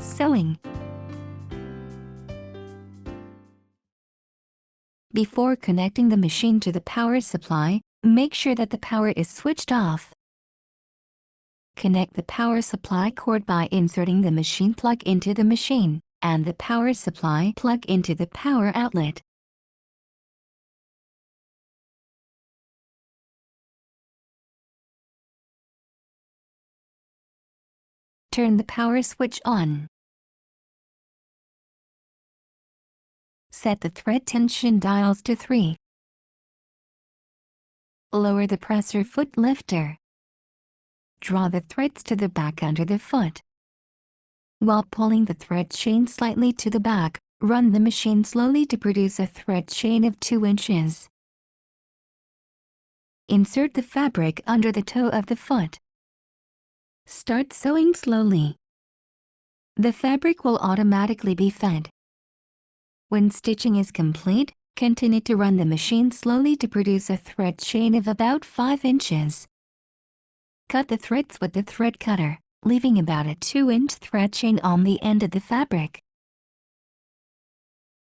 Sewing. Before connecting the machine to the power supply, make sure that the power is switched off. Connect the power supply cord by inserting the machine plug into the machine, and the power supply plug into the power outlet. Turn the power switch on. Set the thread tension dials to 3. Lower the presser foot lifter. Draw the threads to the back under the foot. While pulling the thread chain slightly to the back, run the machine slowly to produce a thread chain of 2 inches. Insert the fabric under the toe of the foot. Start sewing slowly. The fabric will automatically be fed. When stitching is complete, continue to run the machine slowly to produce a thread chain of about 5 inches. Cut the threads with the thread cutter, leaving about a 2-inch thread chain on the end of the fabric.